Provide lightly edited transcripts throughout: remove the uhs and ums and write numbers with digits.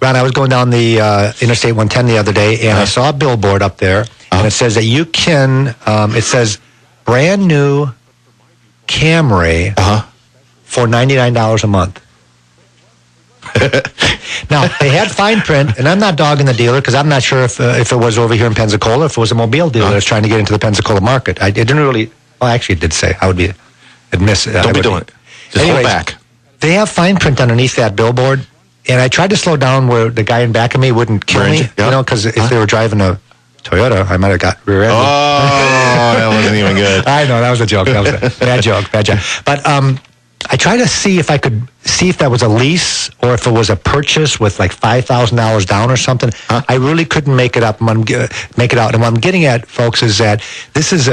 Ron, I was going down the Interstate 110 the other day, and I saw a billboard up there, and it says that you can, it says brand new Camry for $99 a month. Now, they had fine print, and I'm not dogging the dealer because I'm not sure if it was over here in Pensacola, if it was a Mobile dealer that was trying to get into the Pensacola market. It didn't really, well, actually it did say. I would be, admiss it. Don't be doing it. Just hold back. They have fine print underneath that billboard, and I tried to slow down where the guy in back of me wouldn't kill me, because if they were driving a Toyota, I might have got rear-ended. Oh, that wasn't even good. I know, that was a joke. That was a bad joke. But I tried to see if I could see if that was a lease or if it was a purchase with like $5,000 down or something. I really couldn't make it up. Make it out. And what I'm getting at, folks, is that this is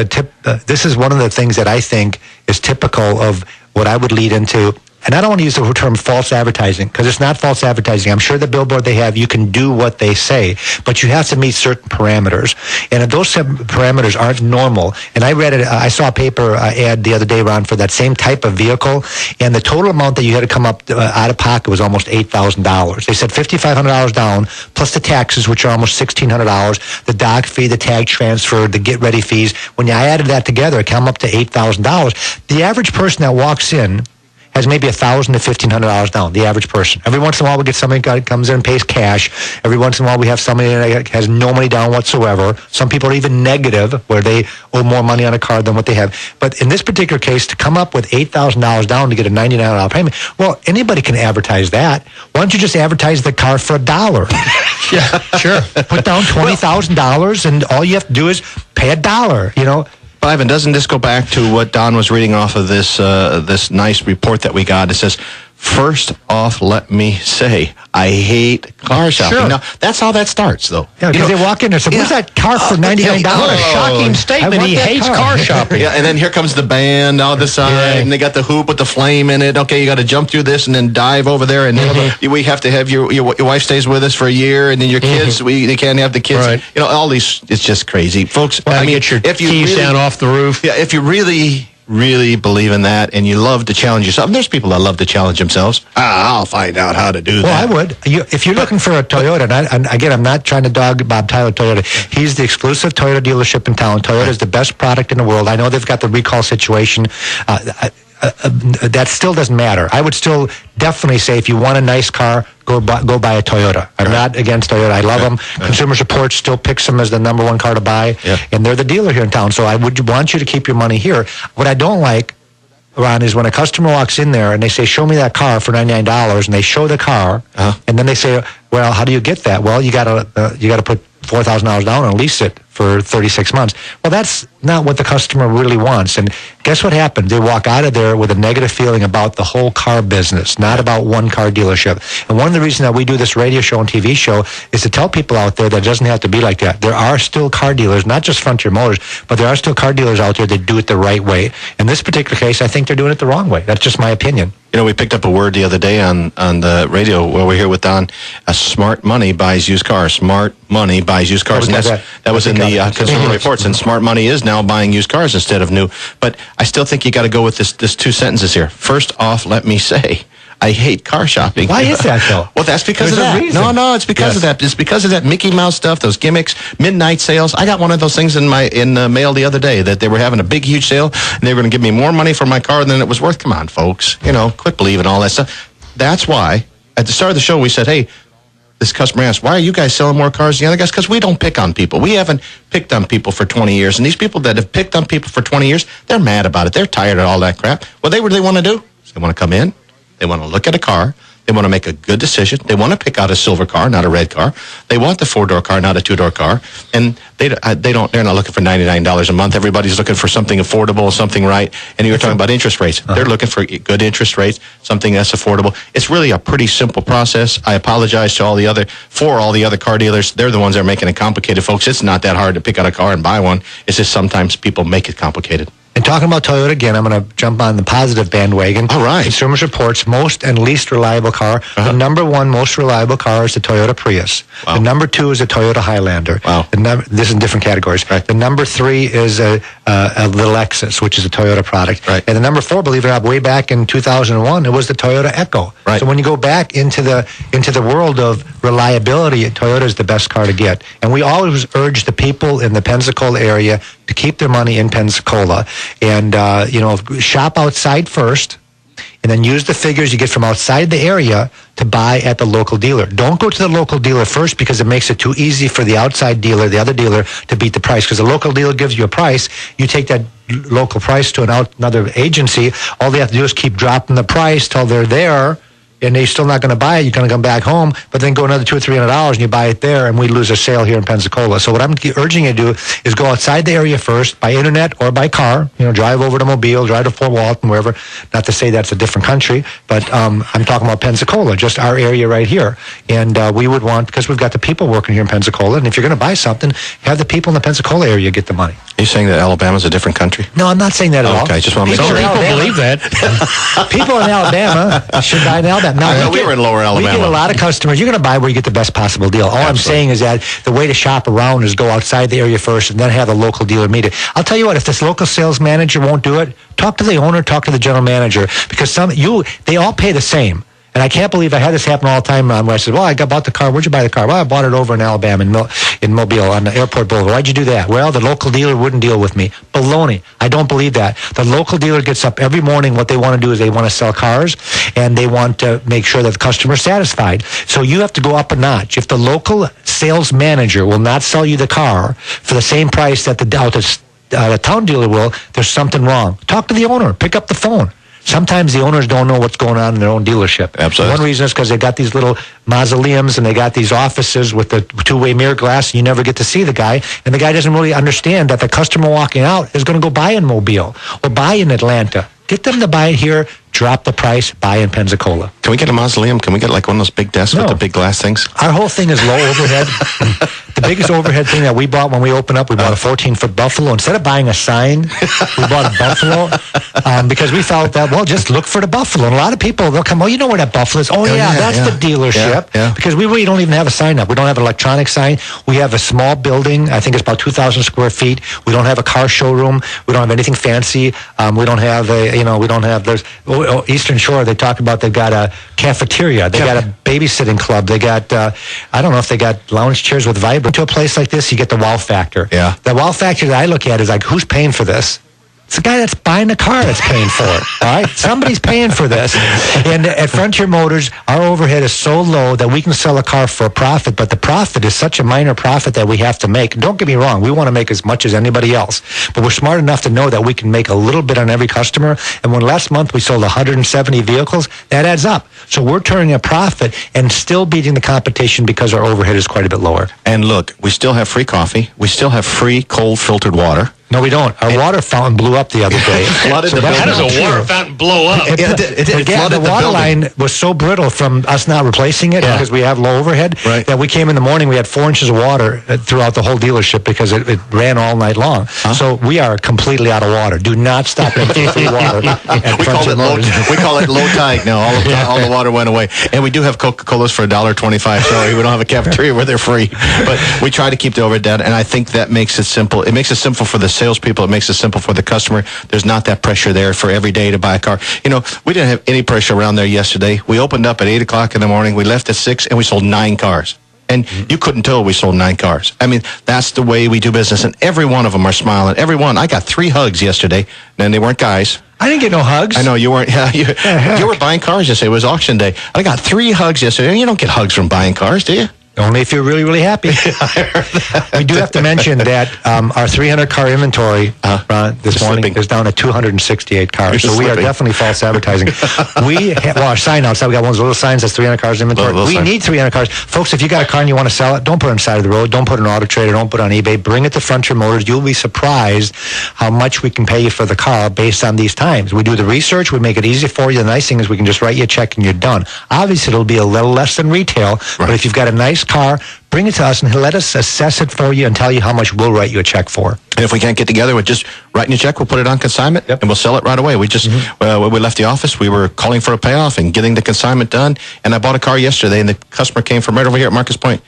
this is one of the things that I think is typical of what I would lead into. And I don't want to use the term false advertising because it's not false advertising. I'm sure the billboard they have, you can do what they say, but you have to meet certain parameters. And if those parameters aren't normal, and I read it, I saw a paper ad the other day, Ron, for that same type of vehicle, and the total amount that you had to come up out of pocket was almost $8,000. They said $5,500 down, plus the taxes, which are almost $1,600, the doc fee, the tag transfer, the get ready fees. When I added that together, it came up to $8,000. The average person that walks in has maybe $1,000 to $1,500 down, the average person. Every once in a while, we get somebody that comes in and pays cash. Every once in a while, we have somebody that has no money down whatsoever. Some people are even negative, where they owe more money on a car than what they have. But in this particular case, to come up with $8,000 down to get a $99 payment, well, anybody can advertise that. Why don't you just advertise the car for $1? Yeah, sure. Put down $20,000, and all you have to do is pay $1, Ivan, doesn't this go back to what Don was reading off of this this nice report that we got? It says, first off, let me say, I hate car shopping. Sure. Now, that's how that starts, though. Yeah, because they walk in there and say, where's that car for $99? What a shocking statement. He hates car shopping. Yeah, and then here comes the band on the side, and they got the hoop with the flame in it. Okay, you got to jump through this and then dive over there, and then we have to have your wife stays with us for a year, and then your kids, they can't have the kids. Right. All these, it's just crazy. Folks, Well, get your keys down off the roof. Yeah, if you really believe in that and you love to challenge yourself, and there's people that love to challenge themselves. I'll find out how to do that. Well, I would. If you're looking for a Toyota, and again, I'm not trying to dog Bob Tyler Toyota. He's the exclusive Toyota dealership in town. Toyota is the best product in the world. I know they've got the recall situation. That still doesn't matter. I would still definitely say if you want a nice car, go buy a Toyota. I'm not against Toyota. I love them. Consumer Reports still picks them as the number one car to buy, and they're the dealer here in town. So I would want you to keep your money here. What I don't like, Ron, is when a customer walks in there and they say, show me that car for $99, and they show the car, and then they say, well, how do you get that? Well, you got to put $4,000 down and lease it for 36 months. Well, that's not what the customer really wants. And guess what happened? They walk out of there with a negative feeling about the whole car business, not about one car dealership. And one of the reasons that we do this radio show and TV show is to tell people out there that it doesn't have to be like that. There are still car dealers, not just Frontier Motors, but there are still car dealers out there that do it the right way. In this particular case, I think they're doing it the wrong way. That's just my opinion. We picked up a word the other day on the radio where we're here with Don. Smart money buys used cars. Smart money buys used cars. And that was in the Consumer Reports. And smart money is now buying used cars instead of new. But I still think you got to go with this two sentences here. First off, let me say, I hate car shopping. Why is that, though? Well, that's because of that. No, it's because of that. It's because of that Mickey Mouse stuff, those gimmicks, midnight sales. I got one of those things in the mail the other day that they were having a big, huge sale, and they were going to give me more money for my car than it was worth. Come on, folks. Quit believing all that stuff. That's why, at the start of the show, we said, hey, this customer asked, why are you guys selling more cars than the other guys? Because we don't pick on people. We haven't picked on people for 20 years. And these people that have picked on people for 20 years, they're mad about it. They're tired of all that crap. What they really want to do is they want to come in. They want to look at a car. They want to make a good decision. They want to pick out a silver car, not a red car. They want the 4-door car, not a 2-door car. And they're not looking for $99 a month. Everybody's looking for something affordable, something right. And you were talking about interest rates. They're looking for good interest rates, something that's affordable. It's really a pretty simple process. I apologize to all the other car dealers. They're the ones that are making it complicated, folks. It's not that hard to pick out a car and buy one. It's just sometimes people make it complicated. And talking about Toyota again, I'm going to jump on the positive bandwagon. All right. Consumers Reports, most and least reliable car. The number one most reliable car is the Toyota Prius. Wow. The number two is a Toyota Highlander. Wow. This is in different categories. Right. The number three is the Lexus, which is a Toyota product. Right. And the number four, believe it or not, way back in 2001, it was the Toyota Echo. Right. So when you go back into the world of reliability, Toyota is the best car to get. And we always urge the people in the Pensacola area to keep their money in Pensacola and, shop outside first and then use the figures you get from outside the area to buy at the local dealer. Don't go to the local dealer first because it makes it too easy for the outside dealer, the other dealer, to beat the price. Because the local dealer gives you a price, you take that local price to another agency. All they have to do is keep dropping the price till they're there, and they're still not going to buy it. You're going to come back home, but then go another $200 or $300 and you buy it there, and we lose a sale here in Pensacola. So what I'm urging you to do is go outside the area first, by internet or by car. Drive over to Mobile, drive to Fort Walton, wherever. Not to say that's a different country, but I'm talking about Pensacola, just our area right here. And we would want, because we've got the people working here in Pensacola, and if you're going to buy something, have the people in the Pensacola area get the money. Are you saying that Alabama's a different country? No, I'm not saying that at all. Okay, just want to make sure. People believe that. People in Alabama should buy in Alabama. Now, we were in Lower Alabama. We get a lot of customers. You're going to buy where you get the best possible deal. All I'm saying is that the way to shop around is go outside the area first and then have a local dealer meet it. I'll tell you what, if this local sales manager won't do it, talk to the owner, talk to the general manager, because they all pay the same. And I can't believe I had this happen all the time where I said, well, I bought the car. Where'd you buy the car? Well, I bought it over in Alabama, in Mobile, on the Airport Boulevard. Why'd you do that? Well, the local dealer wouldn't deal with me. Baloney. I don't believe that. The local dealer gets up every morning. What they want to do is they want to sell cars, and they want to make sure that the customer is satisfied. So you have to go up a notch. If the local sales manager will not sell you the car for the same price that the town dealer will, there's something wrong. Talk to the owner. Pick up the phone. Sometimes the owners don't know what's going on in their own dealership. Absolutely. One reason is because they got these little mausoleums and they got these offices with the two-way mirror glass, and you never get to see the guy, and the guy doesn't really understand that the customer walking out is going to go buy in Mobile or buy in Atlanta. Get them to buy it here, drop the price, buy in Pensacola. Can we get a mausoleum? Can we get like one of those big desks with the big glass things? Our whole thing is low overhead. The biggest overhead thing that we bought when we opened up, we bought a 14-foot Buffalo. Instead of buying a sign, we bought a Buffalo because we felt that, well, just look for the Buffalo. And a lot of people, they'll come, oh, you know where that Buffalo is? Oh, yeah, that's the dealership. Yeah. Because we really don't even have a sign up. We don't have an electronic sign. We have a small building. I think it's about 2,000 square feet. We don't have a car showroom. We don't have anything fancy. We don't have there's Eastern Shore, they talk about they've got a cafeteria. They got a babysitting club. They got, I don't know if they got lounge chairs with Viber. To a place like this, you get the wow factor. Yeah. The wow factor that I look at is like, who's paying for this? It's the guy that's buying the car that's paying for it. All right? Somebody's paying for this. And at Frontier Motors, our overhead is so low that we can sell a car for a profit, but the profit is such a minor profit that we have to make. Don't get me wrong. We want to make as much as anybody else. But we're smart enough to know that we can make a little bit on every customer. And when last month we sold 170 vehicles, that adds up. So we're turning a profit and still beating the competition because our overhead is quite a bit lower. And look, we still have free coffee. We still have free cold filtered water. No, we don't. Our water fountain blew up the other day. How does a water fountain blow up? The water line was so brittle from us not replacing it because we have low overhead that we came in the morning, we had 4 inches of water throughout the whole dealership because it ran all night long. So we are completely out of water. Do not stop drinking free water. We call it low tide now. All the water went away. And we do have Coca-Colas for $1.25. Sorry, we don't have a cafeteria where they're free. But we try to keep the overhead down, and I think that makes it simple. It makes it simple for the salespeople. It makes it simple for the customer. There's not that pressure there for every day to buy a car. We didn't have any pressure around there yesterday. We opened up at 8 o'clock in the morning. We left at 6, and we sold 9 cars. And you couldn't tell we sold 9 cars. I mean, that's the way we do business, and every one of them are smiling. Every one. I got 3 hugs yesterday, and they weren't guys. I didn't get no hugs. I know you weren't. You were buying cars yesterday. It was auction day. I got 3 hugs yesterday. You don't get hugs from buying cars, do you? Only if you're really, really happy. We do have to mention that our 300-car inventory this morning is down to 268 cars. So we are definitely false advertising. Our sign outside, we got one of those little signs that's 300 cars inventory. We need 300 cars. Folks, if you got a car and you want to sell it, don't put it on the side of the road. Don't put it on Auto Trader. Don't put it on eBay. Bring it to Frontier Motors. You'll be surprised how much we can pay you for the car based on these times. We do the research. We make it easy for you. The nice thing is we can just write you a check and you're done. Obviously, it'll be a little less than retail, but if you've got a nice car, bring it to us and let us assess it for you and tell you how much we'll write you a check for. And if we can't get together with just writing a check, we'll put it on consignment and we'll sell it right away. We just, when we left the office, we were calling for a payoff and getting the consignment done. And I bought a car yesterday and the customer came from right over here at Marcus Point.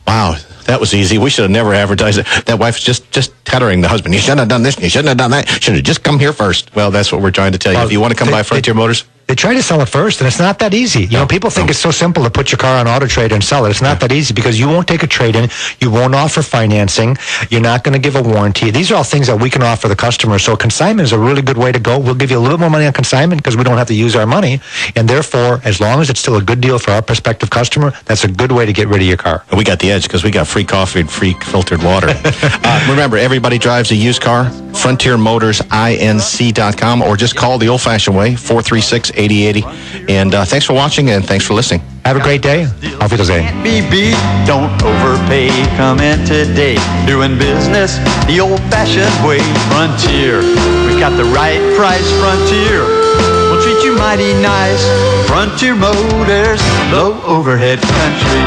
Wow, that was easy. We should have never advertised it. That wife's just tethering the husband. You shouldn't have done this and you shouldn't have done that. Should have just come here first. Well, that's what we're trying to tell you. If you want to come by Frontier Motors, they try to sell it first, and it's not that easy. You know, people think it's so simple to put your car on Auto Trader and sell it. It's not that easy because you won't take a trade-in. You won't offer financing. You're not going to give a warranty. These are all things that we can offer the customer. So consignment is a really good way to go. We'll give you a little more money on consignment because we don't have to use our money. And therefore, as long as it's still a good deal for our prospective customer, that's a good way to get rid of your car. And we got the edge because we got free coffee and free filtered water. Remember, everybody drives a used car. FrontierMotorsInc.com, or just call the old-fashioned way, 436-8080. And thanks for watching and thanks for listening. Have a great day. Auf Wiedersehen. Be beat, don't overpay. Come in today, doing business the old-fashioned way. Frontier, we've got the right price. Frontier, we'll treat you mighty nice. Frontier Motors, low overhead country.